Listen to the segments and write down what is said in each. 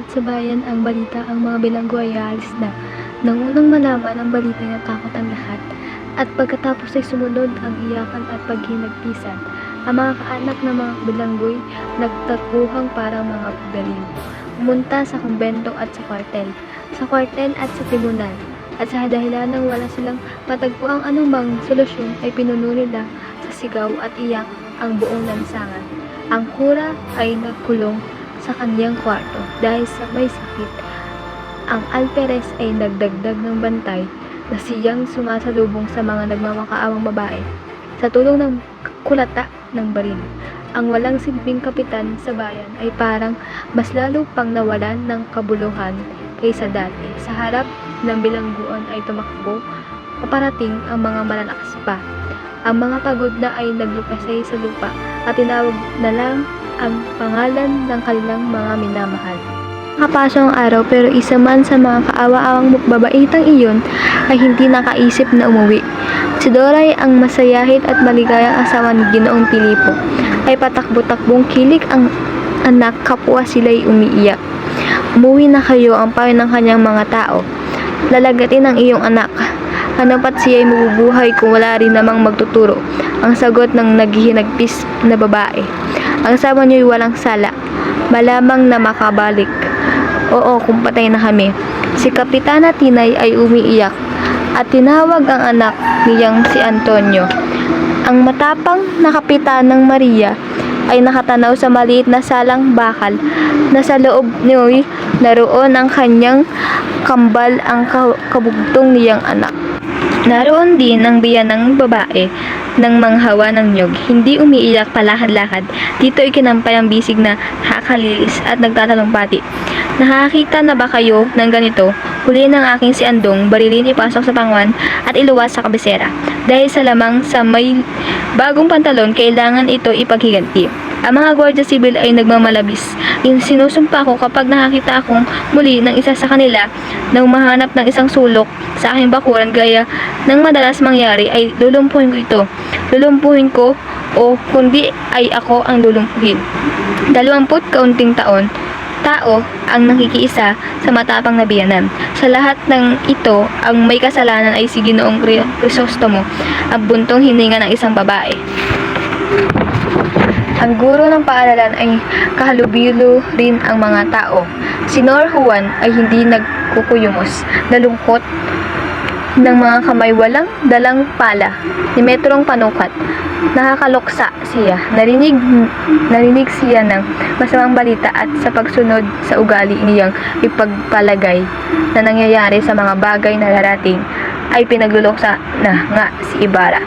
sa bayan ang balita ang mga bilanggo ay aalis na. Nang unang malaman ang balita ay natakot ang lahat. At pagkatapos ay sumunod ang iyakan at paghinagpisan. Ang mga kaanak ng mga bilanggo'y nagtakuhang parang mga baliw. Pumunta sa kumbento at sa kwartel. Sa kwartel at sa tribunal. At sa dahilan ng wala silang matagpuang anumang solusyon ay pinuno nila sa sigaw at iyak ang buong lansangan. Ang kura ay nagkulong sa kanyang kwarto dahil sa may sakit. Ang alperes ay nagdagdag ng bantay na siyang sumasalubong sa mga nagmamakaawang babae sa tulong ng kulata ng baril. Ang walang silbing kapitan sa bayan ay parang mas lalo pang nawalan ng kabuluhan kaysa dati. Sa harap ng bilangguan ay tumakbo paparating ang mga malalakas pa. Ang mga pagod na ay naglupasay sa lupa at tinawag na lang ang pangalan ng kanilang mga minamahal. Nakapasok ang araw pero isa man sa mga kaawa-awang babaitang iyon ay hindi nakaisip na umuwi. Si Doray, ang masayahit at maligayang asawa ni Ginoong Pilipo, ay patakbo-takbong kilig ang anak kapwa sila'y umiiyak. Umuwi na kayo ang payo ng kanyang mga tao. Lalagatin ang iyong anak. Ano pat siya'y mabubuhay kung wala rin namang magtuturo? Ang sagot ng naghihinagpis na babae. Ang asawa niyo'y walang sala. Malamang na makabalik. Oo, kung patay na kami. Si Kapitana Tinay ay umiiyak at tinawag ang anak niyang si Antonio. Ang matapang na Kapitanang Maria ay nakatanaw sa maliit na salang bakal na sa loob niyo'y naroon ang kanyang kambal ang kabugtong niyang anak. Naroon din ang biyanang babae ng manghawa ng nyog. Hindi umiiyak palakad-lakad. Dito ay kinampay ang bisig na hakalilis at nagtatalumpati. Nakakita na ba kayo ng ganito? Huli ng aking si Andong, barilin ipasok sa pangwan at iluwas sa kabisera. Dahil sa lamang sa may bagong pantalon, kailangan ito ipaghiganti. Ang mga Guardia Civil ay nagmamalabis. Sinusumpa ko kapag nakakita akong muli ng isa sa kanila na humahanap ng isang sulok sa aking bakuran gaya ng madalas mangyari ay lulumpuhin ko ito. Lulumpuhin ko o kundi ay ako ang lulumpuhin. 20 kaunting tao ang nakikiisa sa matapang na biyanan. Sa lahat ng ito, ang may kasalanan ay si Ginoong Crisostomo, ang buntong hininga ng isang babae. Ang guro ng paaralan ay kahalubilo rin ang mga tao. Si Nor Juan ay hindi nagkukuyumos, nalungkot ng mga kamay walang dalang pala, ni metrong panukat. Nakakaluksa siya. Narinig siya ng masamang balita at sa pagsunod sa ugali niyang ipagpalagay na nangyayari sa mga bagay na darating ay pinagluluksa na nga si Ibarra.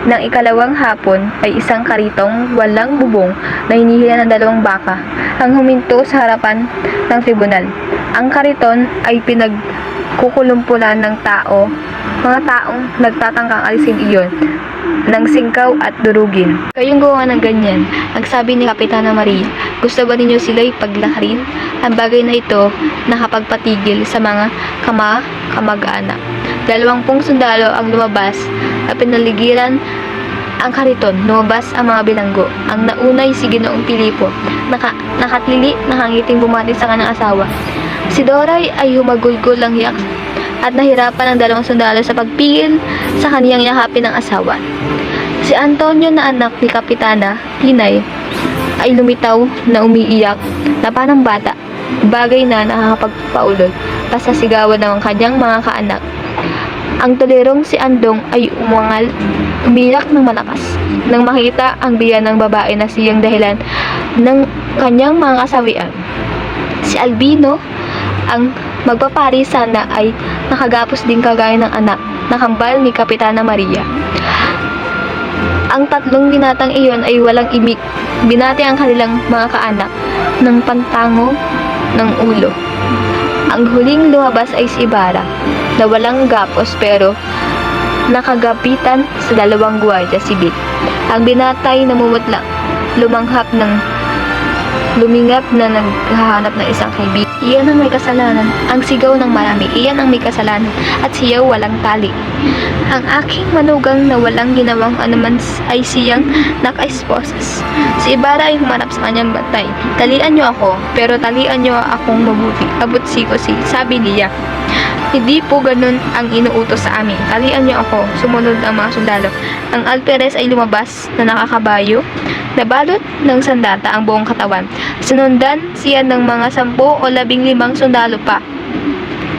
Nang ikalawang hapon ay isang karitong walang bubong na hinihila ng 2 baka ang huminto sa harapan ng tribunal. Ang kariton ay pinagkukulumpulan ng mga taong nagtatangkang alisin iyon ng singkaw at durugin. Kayong gawa ng ganyan, ang sabi ni Kapitana Maria. Gusto ba ninyo sila'y paglakarin? Ang bagay na ito nakapagpatigil sa mga kamag-anak. 20 sundalo ang lumabas at pinaligiran ang kariton. Lumabas ang mga bilanggo. Ang naunay si Ginoong Pilipo. Nakatili, nakangiting bumati sa kanyang asawa. Si Doray ay humagulgol ng hiyak at nahirapan ang 2 sundalo sa pagpigil sa kaniyang yakapin ng asawa. Si Antonio na anak ni Kapitana Tinay ay lumitaw na umiiyak na parang bata, bagay na nakakapagpaulol pa sa sigawan ng kanyang mga kaanak. Ang tolerong si Andong ay umiyak ng malakas nang makita ang biyan ng babae na siyang dahilan ng kanyang mga kasawian. Si Albino, ang magpapari sana, ay nakagapos din kagaya ng anak na kambal ni Kapitana Maria. Ang 3 binatang iyon ay walang ibig. Binati ang kanilang mga kaanak ng pantango ng ulo. Ang huling lumabas ay si Ibarra na walang gapos pero nakagapitan sa 2 Guardia Civil. Ang binatay namumutla, lumanghap ng lumingap na naghahanap ng isang kaibigan. Iyan ang may kasalanan, ang sigaw ng marami. Iyan ang may kasalanan, at siyaw walang tali. Ang aking manugang na walang ginawang anuman ay siyang naka-esposas. Si Ibarra ay humanap sa kanyang bantay. Talian niyo ako, pero talian niyo akong mabuti. Abot si, sabi niya. Hindi po ganun ang inuutos sa amin. Talian niyo ako, sumunod ang mga sundalo. Ang alperes ay lumabas na nakakabayo, nabalot ng sandata ang buong katawan. Sinundan siya ng mga 10 o 15 sundalo pa.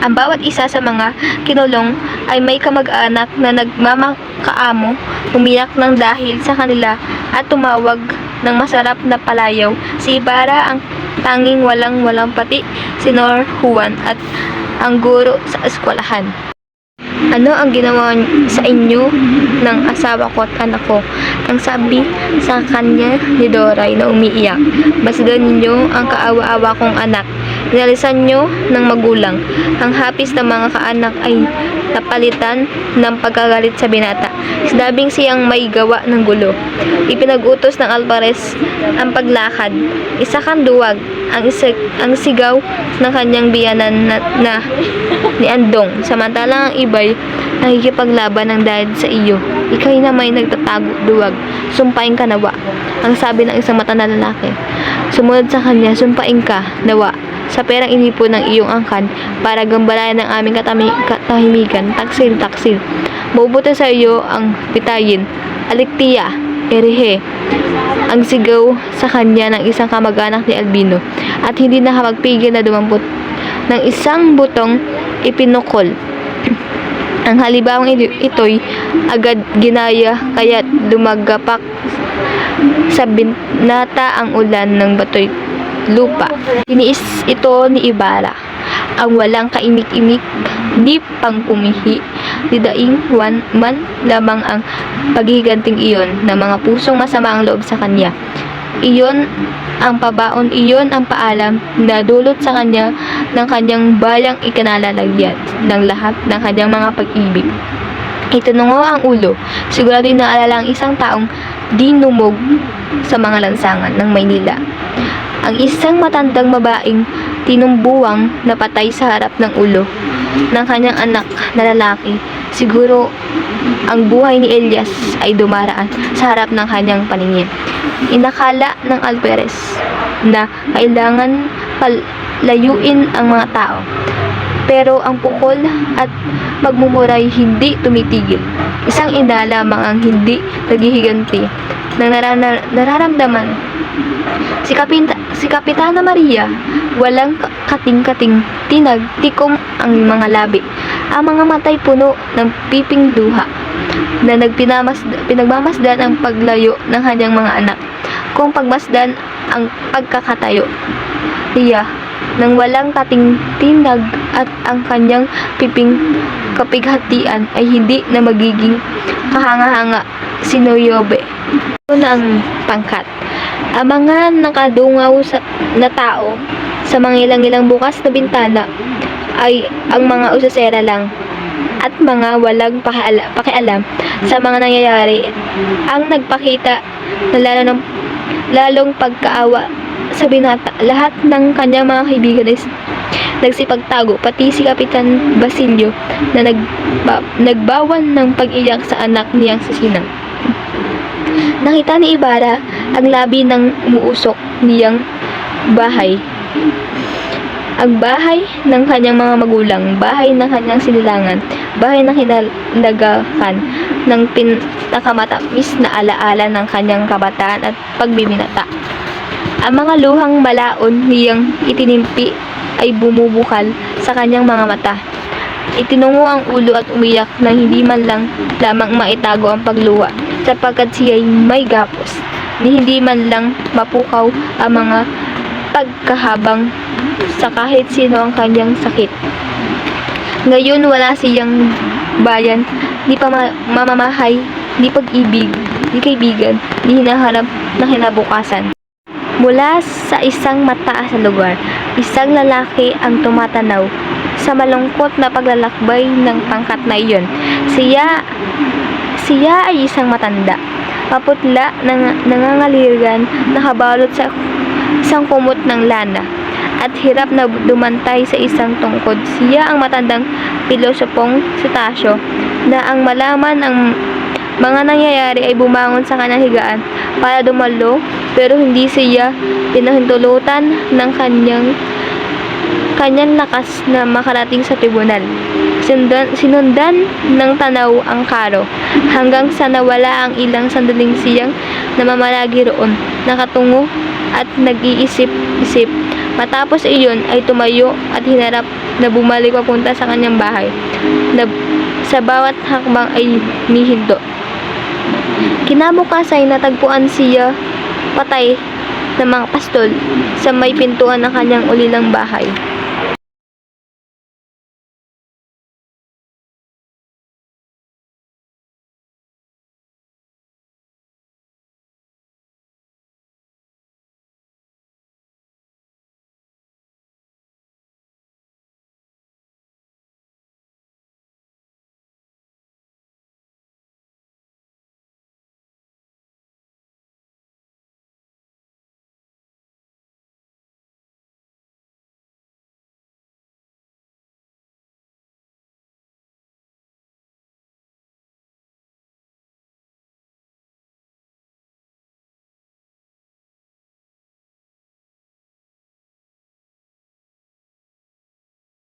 Ang bawat isa sa mga kinulong ay may kamag-anak na nagmamakaamo, umiyak ng dahil sa kanila at tumawag ng masarap na palayaw. Si Ibarra ang tanging walang pati, si Nor Juan at ang guro sa eskwelahan. Ano ang ginawa sa inyo ng asawa ko at anak ko? Ang sabi sa kanya ni Doray na umiiyak. Masdan ninyo ang kaawa-awa kong anak. Inalisan nyo ng magulang. Ang hapis ng mga kaanak ay napalitan ng pagkagalit sa binata. Sinabing siyang may gawa ng gulo. Ipinag-utos ng Alvarez ang paglakad. Isa kang duwag. Ang sigaw ng kanyang biyanan na ni Andong. Samantalang ang iba'y nakikipaglaban ng dahil sa iyo. Ika'y na may nagtatago duwag. Sumpain ka nawa. Ang sabi ng isang mata na lalaki. Sumunod sa kanya, sumpain ka nawa sa perang inipon ng iyong angkan para gambalayan ng aming katahimikan. Taksil. Mabubuti sa iyo ang pitayin. Aliktiya, erehe. Ang sigaw sa kanya ng isang kamag-anak ni Albino at hindi nakapagpigil na dumampot ng isang butong ipinukol. Ang halibawang ito'y agad ginaya kaya't lumagapak sa binata ang ulan ng batoy lupa. Tiniis ito ni Ibarra ang walang kainik-inik, di pang pumihi, di daing man lamang ang paghiganting iyon ng mga pusong masama ang loob sa kanya. Iyon ang pabaon, iyon ang paalam na dulot sa kanya ng kanyang bayang ikinalalagyan ng lahat ng kanyang mga pag-ibig. Itunungo ang ulo, sigurado inaalala ang isang taong dinumog sa mga lansangan ng Maynila. Ang isang matandang babaeng tinumbuwang napatay sa harap ng ulo ng kanyang anak na lalaki. Siguro ang buhay ni Elias ay dumaraan sa harap ng kanyang paningin. Inakala ng Alvarez na kailangan palayuin ang mga tao. Pero ang pukol at pagmumuray hindi tumitigil. Isang ina lamang ang hindi naghihiganti ng nararamdaman. Si Kapitana Maria, walang kating-kating, tinagtikom ang mga labi. Ang mga matay puno ng piping luha na pinagmamasdan ang paglayo ng kanyang mga anak. Kung pagmasdan ang pagkakatayo niya nang walang kating-tinag at ang kanyang piping kapighatian ay hindi na magiging kahanga-hanga sinuyobe. Ito na ang pangkat. Ang mga nakadungaw na tao sa mga ilang-ilang bukas na bintana ay ang mga usasera lang at mga walang pakialam sa mga nangyayari ang nagpakita na lalong pagkaawa sa binata. Lahat ng kanyang mga kaibigan ay nagsipagtago, pati si Kapitan Basilio na nagbawan ng pag-iyak sa anak niyang sasinang. Nakita ni Ibarra ang labi ng umuusok niyang bahay. Ang bahay ng kanyang mga magulang, bahay ng kanyang sinilangan, bahay ng hinalagakan ng pinakamatamis na alaala ng kanyang kabataan at pagbibinata. Ang mga luhang malaon niyang itinimpi ay bumubukal sa kanyang mga mata. Itinungo ang ulo at umiyak nang hindi man lang lamang maitago ang pagluha sapagkat siya'y may gapos. Hindi man lang mapukaw ang mga pagkahabang sa kahit sino ang kanyang sakit. Ngayon wala siyang bayan, di mamamahay, di pag-ibig, di kaibigan, di hinaharap na kinabukasan. Mula sa isang mataas na lugar, isang lalaki ang tumatanaw sa malungkot na paglalakbay ng pangkat na iyon. Siya ay isang matanda, maputla, nangangaligan, nakabalot sa isang kumot ng lana at hirap na dumantay sa isang tungkod. Siya ang matandang pilosopong si Tasyo na ang malaman ang mga nangyayari ay bumangon sa kanyang higaan para dumalo, pero hindi siya pinahintulutan ng kanyang lakas na makarating sa tribunal. Sinundan ng tanaw ang karo hanggang sa nawala ang ilang sandaling siyang namamalagi roon, nakatungo at nag-iisip-isip. Matapos iyon ay tumayo at hinarap na bumalik papunta sa kanyang bahay, na sa bawat hakbang ay mihinto. Kinabukasan ay natagpuan siya patay ng mga pastol sa may pintuan ng kanyang ulilang bahay.